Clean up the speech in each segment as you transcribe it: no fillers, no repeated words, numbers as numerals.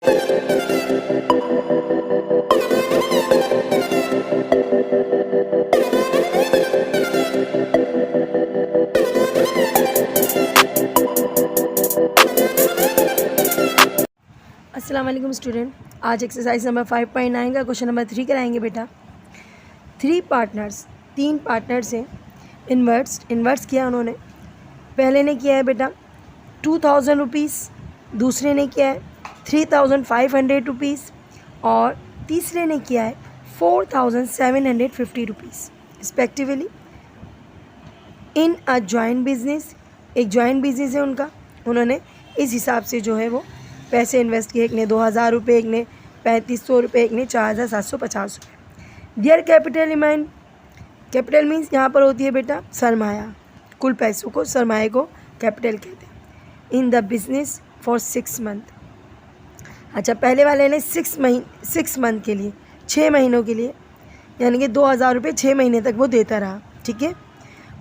अस्सलाम वालेकुम स्टूडेंट, आज एक्सरसाइज नंबर 5.9 का क्वेश्चन नंबर 3 कराएंगे बेटा। 3 पार्टनर्स, 3 पार्टनर्स हैं। इन्वर्ट्स किया उन्होंने। पहले ने किया है बेटा 2000 रुपीज़, दूसरे ने किया है 3500 रुपीज़ और तीसरे ने किया है 4750 rupees respectively. In a joint business, एक जॉइंट बिजनेस है उनका। उन्होंने इस हिसाब से जो है वो पैसे इन्वेस्ट किए। एक ने 2000 रुपये, एक ने 3500 रुपये, एक ने 4750 रुपये। दियर कैपिटल रिमाइंड, कैपिटल मीन्स यहाँ पर होती है बेटा सरमाया। कुल पैसों को, सरमाए को कैपिटल कहते हैं। In the business for 6 month. अच्छा, पहले वाले ने 6 मंथ के लिए, 6 महीनों के लिए, यानी कि 2000 रुपये 6 महीने तक वो देता रहा। ठीक है।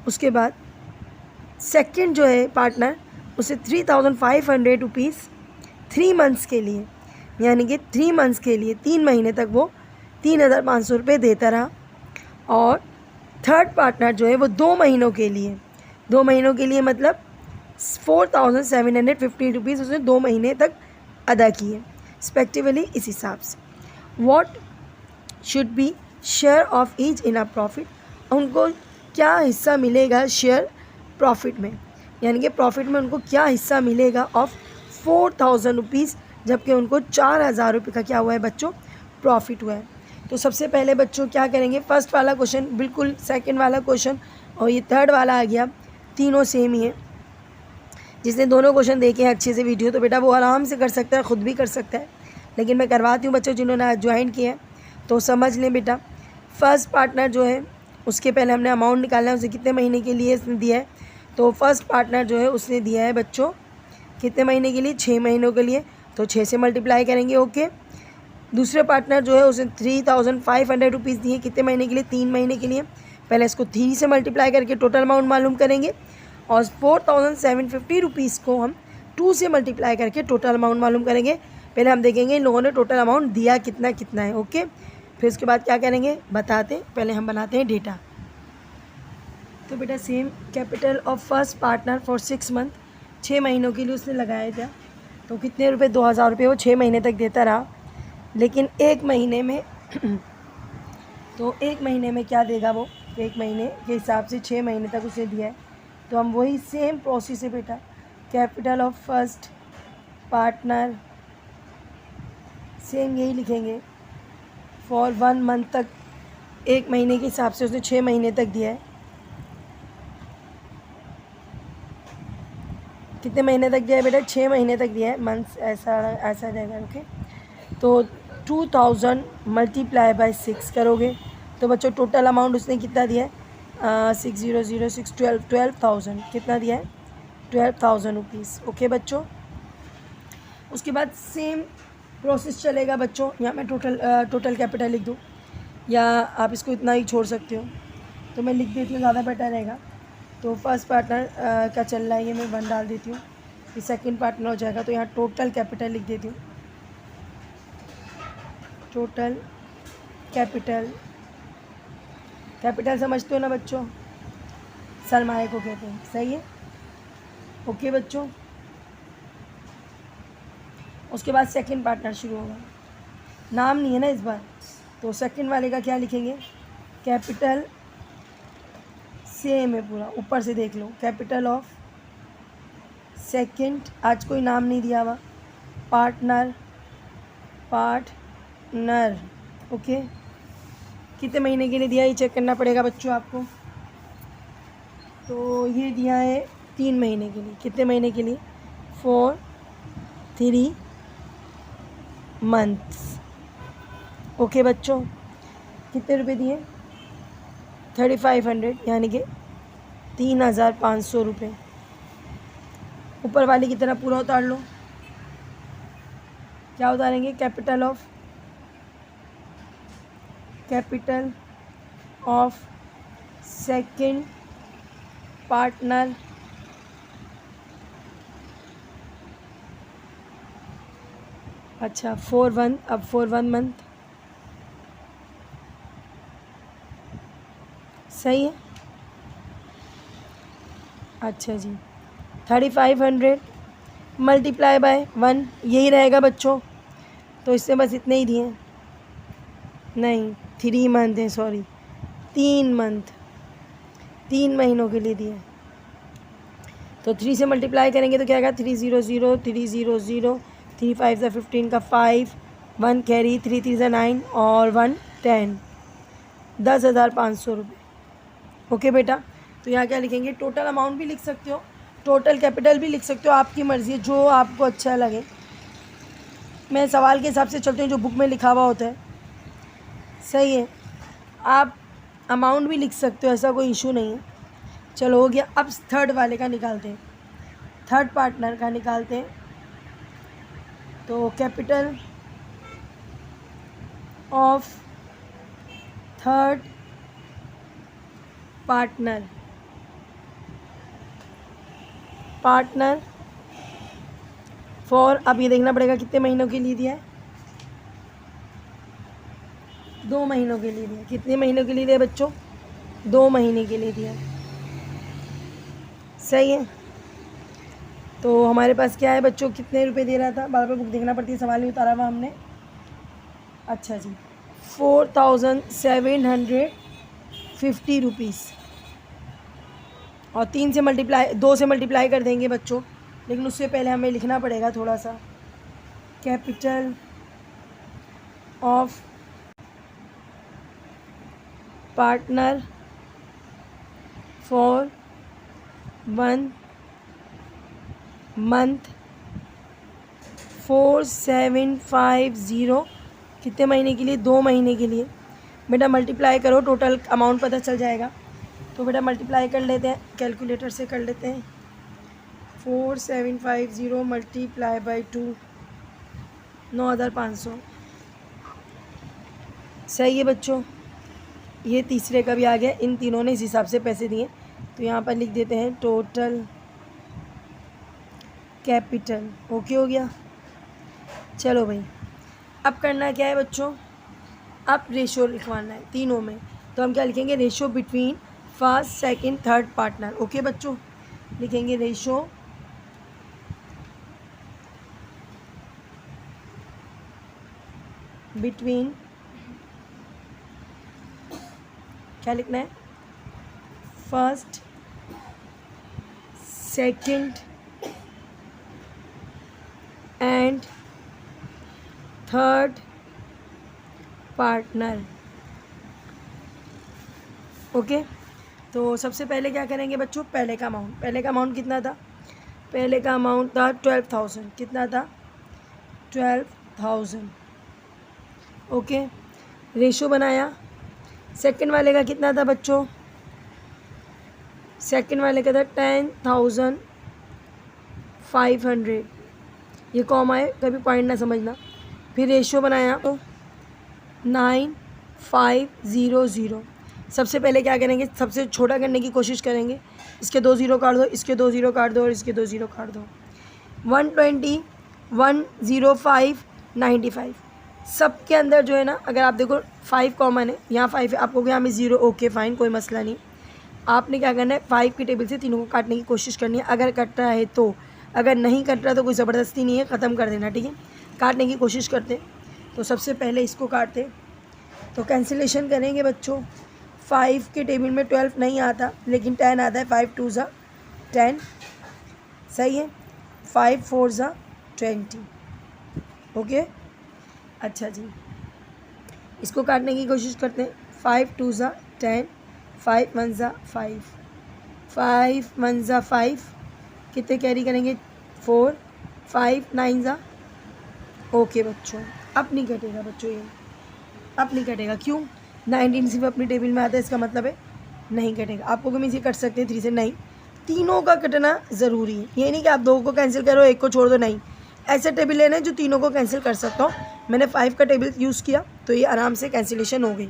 उसके बाद सेकंड जो है पार्टनर, उसे 3500 रुपीज़ 3 मंथ्स के लिए, यानी कि 3 मंथ्स के लिए 3 महीने तक वो 3500 रुपये देता रहा। और थर्ड पार्टनर जो है वो 2 महीनों के लिए, 2 महीनों के लिए मतलब 4750 रुपीज़ उसने 2 महीने तक अदा किए रिस्पेक्टिवली इस हिसाब से। What should be share of each in a profit, उनको क्या हिस्सा मिलेगा शेयर प्रॉफिट में, यानी कि प्रॉफिट में उनको क्या हिस्सा मिलेगा ऑफ 4000 रुपीज़, जबकि उनको 4000 रुपये का क्या हुआ है बच्चों, प्रॉफिट हुआ है। तो सबसे पहले बच्चों क्या करेंगे, फर्स्ट वाला क्वेश्चन बिल्कुल सेकंड वाला क्वेश्चन और ये थर्ड वाला आ गया, तीनों सेम ही है। जिसने दोनों क्वेश्चन देखे हैं अच्छे से वीडियो, तो बेटा वो आराम से कर सकता है, ख़ुद भी कर सकता है। लेकिन मैं करवाती हूँ बच्चों जिन्होंने आज ज्वाइन किया है, तो समझ लें बेटा। फर्स्ट पार्टनर जो है उसके पहले हमने अमाउंट निकालना है, उसे कितने महीने के लिए इसने दिया है। तो फर्स्ट पार्टनर जो है उसने दिया है बच्चों कितने महीने के लिए, 6 महीनों के लिए, तो 6 से मल्टीप्लाई करेंगे। ओके। दूसरे पार्टनर जो है उसने 3500 रुपीज़ दिए कितने महीने के लिए, 3 महीने के लिए। पहले इसको 3 से मल्टीप्लाई करके टोटल अमाउंट मालूम करेंगे और 4750 रुपीज़ को हम 2 से मल्टीप्लाई करके टोटल अमाउंट मालूम करेंगे। पहले हम देखेंगे इन लोगों ने टोटल अमाउंट दिया कितना कितना है। ओके। फिर उसके बाद क्या करेंगे बताते, पहले हम बनाते हैं डेटा। तो बेटा same capital of first partner for 6 month, 6 महीनों के लिए उसने लगाया था। तो कितने रुपए, 2000 रुपये वो 6 महीने तक देता रहा। लेकिन 1 महीने में तो 1 महीने में क्या देगा वो, 1 महीने के हिसाब से 6 महीने तक उसे दिया है। तो हम वही सेम प्रोसेस है बेटा, capital of first partner same यही लिखेंगे फॉर 1 मंथ तक, 1 महीने के हिसाब से उसने 6 महीने तक दिया है। कितने महीने तक दिया है बेटा, 6 महीने तक दिया है, मंथ्स ऐसा रहेगा। ओके। तो 2000 मल्टीप्लाई बाय 6 करोगे तो बच्चों टोटल अमाउंट उसने कितना दिया है, 6006 12,000 कितना दिया है, 12,000 रुपीज़। ओके बच्चों। उसके बाद सेम प्रोसेस चलेगा बच्चों। यहाँ मैं टोटल कैपिटल लिख दूँ या आप इसको इतना ही छोड़ सकते हो, तो मैं लिख देती हूँ, ज़्यादा बेटर रहेगा। तो फर्स्ट पार्टनर का चल रहा है ये, मैं 1 डाल देती हूँ। फिर सेकंड पार्टनर हो जाएगा, तो यहाँ टोटल कैपिटल लिख देती हूँ। टोटल कैपिटल समझते हो ना बच्चों, सरमाए को कहते हैं। सही है। ओके बच्चों। उसके बाद सेकंड पार्टनर शुरू होगा, नाम नहीं है ना इस बार, तो सेकंड वाले का क्या लिखेंगे, कैपिटल सेम है पूरा, ऊपर से देख लो, कैपिटल ऑफ सेकंड, आज कोई नाम नहीं दिया हुआ, पार्टनर। ओके। कितने महीने के लिए दिया, ये चेक करना पड़ेगा बच्चों आपको। तो ये दिया है 3 महीने के लिए। कितने महीने के लिए, 3 मंथ्स। ओके बच्चों। कितने रुपए दिए, 3500, यानी कि 3500 रुपये। ऊपर वाले की तरह पूरा उतार लो। क्या उतारेंगे, कैपिटल ऑफ सेकंड पार्टनर अच्छा 4 1, अब 4 1 मंथ सही है। अच्छा जी 3500 मल्टीप्लाई बाय 1 यही रहेगा बच्चों। तो इससे बस इतने ही दिए, नहीं 3 मंथ है, सॉरी 3 मंथ, 3 महीनों के लिए दिए। तो 3 से मल्टीप्लाई करेंगे तो क्या आएगा 300 300 3 5 सा 15 का 5 1 कैरी 3 3 सा 9 और 1 10 10,500 रुपये। ओके बेटा, तो यहाँ क्या लिखेंगे, टोटल अमाउंट भी लिख सकते हो, टोटल कैपिटल भी लिख सकते हो, आपकी मर्ज़ी है जो आपको अच्छा लगे। मैं सवाल के हिसाब से चलती हूँ जो बुक में लिखा हुआ होता है, सही है। आप अमाउंट भी लिख सकते हो, ऐसा कोई इशू नहीं है। चलो हो गया। अब थर्ड वाले का निकालते हैं, थर्ड पार्टनर का निकालते हैं। तो capital of third partner for, अब ये देखना पड़ेगा कितने महीनों के लिए दिया है, 2 महीनों के लिए दिया। कितने महीनों के लिए दिया बच्चों, 2 महीने के लिए दिया, सही है। तो हमारे पास क्या है बच्चों, कितने रुपए दे रहा था, बार बार बुक देखना पड़ती है, सवाल नहीं उतारा हुआ हमने। अच्छा जी 4750 रुपीज़, और 3 से मल्टीप्लाई 2 से मल्टीप्लाई कर देंगे बच्चों, लेकिन उससे पहले हमें लिखना पड़ेगा थोड़ा सा। Capital of partner for 1 month 4750, कितने महीने के लिए, 2 महीने के लिए। बेटा मल्टीप्लाई करो, टोटल अमाउंट पता चल जाएगा। तो बेटा मल्टीप्लाई कर लेते हैं, कैलकुलेटर से कर लेते हैं। 4750 मल्टीप्लाई बाई 2, 9,500, सही है बच्चों। ये तीसरे का भी आ गया, इन तीनों ने इस हिसाब से पैसे दिए। तो यहाँ पर लिख देते हैं टोटल कैपिटल, ओके हो गया। चलो भाई, अब करना क्या है बच्चों, अब रेशो लिखवाना है तीनों में। तो हम क्या लिखेंगे, ratio between first second third partner. Okay बच्चों, लिखेंगे रेशो बिटवीन, क्या लिखना है, first second and third partner. Okay, तो सबसे पहले क्या करेंगे बच्चों, पहले का अमाउंट कितना था, पहले का अमाउंट था 12,000, कितना था 12,000। ओके, रेशो बनाया। सेकंड वाले का कितना था बच्चों, सेकंड वाले का था 10,500, ये कॉमा है, कभी पॉइंट ना समझना। फिर रेशो बनाया तो 9,500। सबसे पहले क्या करेंगे, सबसे छोटा करने की कोशिश करेंगे, इसके 2 ज़ीरो काट दो, इसके 2 ज़ीरो काट दो और इसके 2 ज़ीरो काट दो। 120 105 95, सबके अंदर जो है ना, अगर आप देखो 5 कॉमन है, यहाँ 5 है, आपको यहाँ में 0, ओके फाइन, कोई मसला नहीं। आपने क्या करना है, 5 की टेबल से तीनों को काटने की कोशिश करनी है, अगर कट रहा है तो, अगर नहीं कट रहा तो कोई ज़बरदस्ती नहीं है, ख़त्म कर देना, ठीक है। काटने की कोशिश करते, तो सबसे पहले इसको काटते। तो कैंसिलेशन करेंगे बच्चों, 5 के टेबल में 12 नहीं आता, लेकिन 10 आता है, 5 2 ज़ा 10, सही है, 5 4 ज़ा 20। ओके, अच्छा जी, इसको काटने की कोशिश करते हैं। 5 2 ज़ा 10, 5 1 ज़ा 5, 5 1 ज़ा 5, कितने कैरी करेंगे 4, 5 9 ज़ा, ओके बच्चों, अब नहीं कटेगा बच्चों, ये अब नहीं कटेगा, क्यों, 19 सिर्फ अपनी टेबल में आता है, इसका मतलब है नहीं कटेगा। आपको कभी से कट सकते हैं 3 से, नहीं, तीनों का कटना ज़रूरी है। ये नहीं कि आप 2 को कैंसिल करो 1 को छोड़ दो, नहीं, ऐसे टेबल लेना है जो तीनों को कैंसिल कर सकता हूँ। मैंने 5 का टेबल यूज़ किया तो ये आराम से कैंसिलेशन हो गई।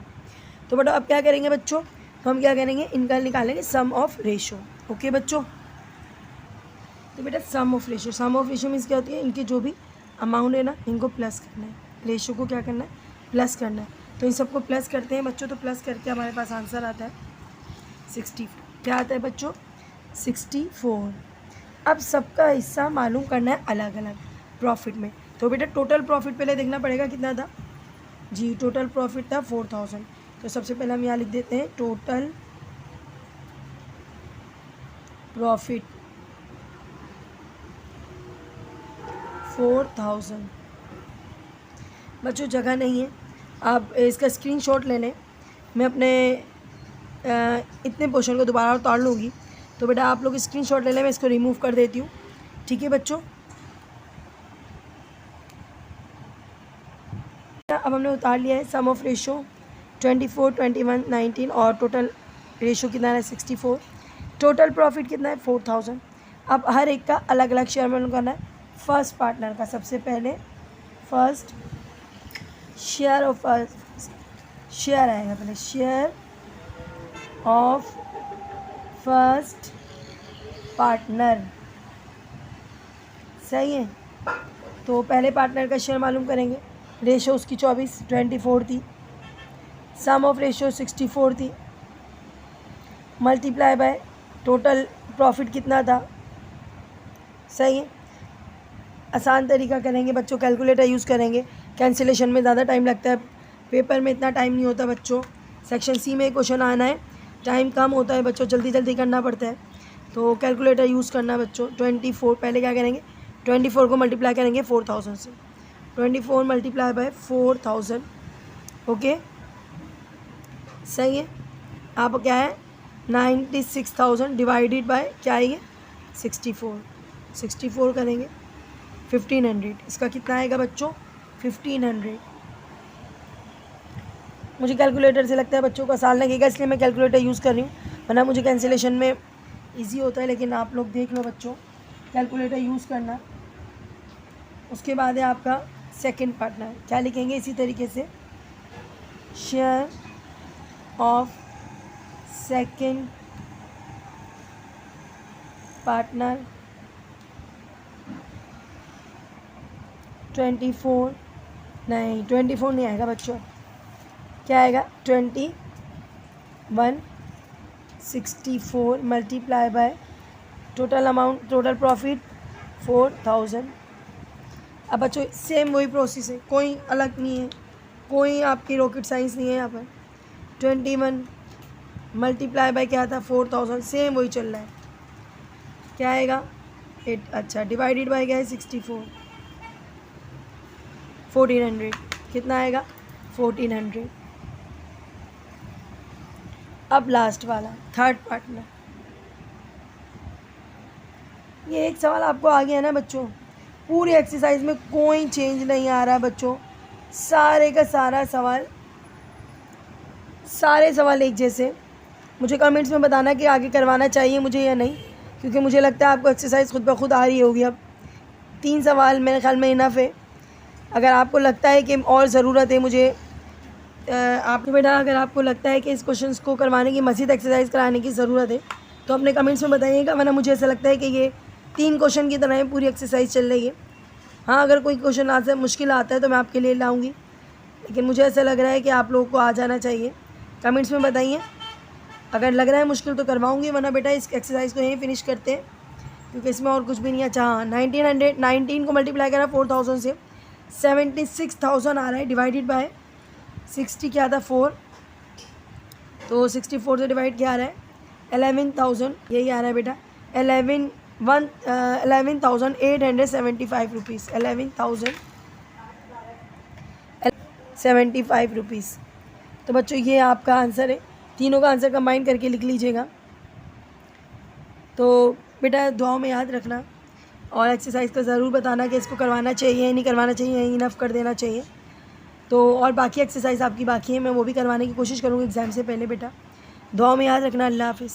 तो बेटा अब क्या करेंगे बच्चों, तो हम क्या करेंगे, इनका निकालेंगे सम ऑफ रेशो। ओके बच्चों, तो बेटा सम ऑफ रेशो मीन्स क्या होती है, इनके जो भी अमाउंट है ना, इनको प्लस करना है, रेशो को क्या करना है, प्लस करना है। तो इन सबको प्लस करते हैं बच्चों, तो प्लस करके हमारे पास आंसर आता है 64। क्या आता है बच्चों, 64। अब सबका हिस्सा मालूम करना है अलग अलग प्रॉफिट में। तो बेटा टोटल प्रॉफिट पहले देखना पड़ेगा कितना था जी, टोटल प्रॉफिट था 4000। तो सबसे पहले हम यहाँ लिख देते हैं टोटल प्रॉफिट 4000। बच्चों जगह नहीं है, आप इसका स्क्रीनशॉट ले लें। मैं अपने इतने पोर्शन को दोबारा उतार लूँगी, तो बेटा आप लोग स्क्रीनशॉट ले लें, मैं इसको रिमूव कर देती हूँ। ठीक है बच्चों, अब हमने उतार लिया है सम ऑफ रेशो 24, 21, 19 और टोटल रेशो कितना है 64। टोटल प्रॉफिट कितना है 4000। अब हर एक का अलग अलग शेयर मालूम करना है। फर्स्ट पार्टनर का सबसे पहले फर्स्ट शेयर ऑफ शेयर आएगा, पहले शेयर ऑफ फर्स्ट पार्टनर, सही है। तो पहले पार्टनर का शेयर मालूम करेंगे। रेशो उसकी 24 थी, सम ऑफ रेशो 64 थी, मल्टीप्लाई बाय टोटल प्रॉफिट कितना था, सही है। आसान तरीका करेंगे बच्चों, कैलकुलेटर यूज़ करेंगे। कैंसिलेशन में ज़्यादा टाइम लगता है, पेपर में इतना टाइम नहीं होता बच्चों। सेक्शन सी में क्वेश्चन आना है, टाइम कम होता है बच्चों, जल्दी जल्दी करना पड़ता है, तो कैलकुलेटर यूज़ करना बच्चों। 24 पहले क्या करेंगे, 24 को मल्टीप्लाई करेंगे 4000 से, 24 मल्टीप्लाई बाय 4000, ओके सही है। आप क्या है 96,000 डिवाइडेड बाय क्या आएगी 64 करेंगे 1500, इसका कितना आएगा बच्चों 1500। मुझे कैलकुलेटर से लगता है बच्चों को आसान लगेगा, इसलिए मैं कैलकुलेटर यूज़ कर रही हूँ, वरना मुझे कैंसिलेशन में इजी होता है। लेकिन आप लोग देख लो बच्चों, कैलकुलेटर यूज़ करना। उसके बाद है आपका सेकंड पार्टनर, क्या लिखेंगे इसी तरीके से, शेयर ऑफ सेकंड पार्टनर 24 नहीं आएगा बच्चों, क्या आएगा 2164 multiply by total amount, total profit 4000। अब बच्चों सेम वही प्रोसेस है, कोई अलग नहीं है, कोई आपकी रॉकेट साइंस नहीं है यहाँ पर। 21 मल्टीप्लाई बाय क्या था 4000, सेम वही चल रहा है, क्या आएगा 8, अच्छा डिवाइडेड बाय क्या है 64, 1400, कितना आएगा 1400। अब लास्ट वाला थर्ड पार्टनर, ये एक सवाल आपको आ गया ना बच्चों, पूरी एक्सरसाइज में कोई चेंज नहीं आ रहा बच्चों, सारे का सारा सवाल, सारे सवाल एक जैसे। मुझे कमेंट्स में बताना कि आगे करवाना चाहिए मुझे या नहीं, क्योंकि मुझे लगता है आपको एक्सरसाइज खुद ब खुद आ रही होगी। अब 3 सवाल मेरे ख्याल में इनफ है। अगर आपको लगता है कि और ज़रूरत है मुझे आपको बेटा, अगर आपको लगता है कि इस क्वेश्चन को करवाने की मज़ीद एक्सरसाइज कराने की ज़रूरत है तो अपने कमेंट्स में बताइएगा, वरना मुझे ऐसा लगता है कि ये 3 क्वेश्चन की तरह पूरी एक्सरसाइज चल रही है। हाँ अगर कोई क्वेश्चन आज से मुश्किल आता है तो मैं आपके लिए लाऊंगी, लेकिन मुझे ऐसा लग रहा है कि आप लोगों को आ जाना चाहिए। कमेंट्स में बताइए, अगर लग रहा है मुश्किल तो करवाऊँगी, वरना बेटा इस एक्सरसाइज को यहीं फिनिश करते हैं, क्योंकि इसमें और कुछ भी नहीं है। अच्छा हाँ 19 को मल्टीप्लाई करा 4000 से 76,000 आ रहा है, डिवाइडेड बाय 60 क्या था 4, तो 64 से डिवाइड क्या आ रहा है 11,000, यही आ रहा है बेटा 11,875 रुपीज़, 11,075 रुपीज़। तो बच्चों ये आपका आंसर है, तीनों का आंसर कंबाइन करके लिख लीजिएगा। तो बेटा दुआओं में याद रखना, और एक्सरसाइज का ज़रूर बताना कि इसको करवाना चाहिए नहीं करवाना चाहिए, इनफ कर देना चाहिए। तो और बाकी एक्सरसाइज आपकी बाकी है, मैं वो भी करवाने की कोशिश करूँगी एग्ज़ाम से पहले बेटा। दुआओं में याद रखना। अल्लाह हाफ़िज़।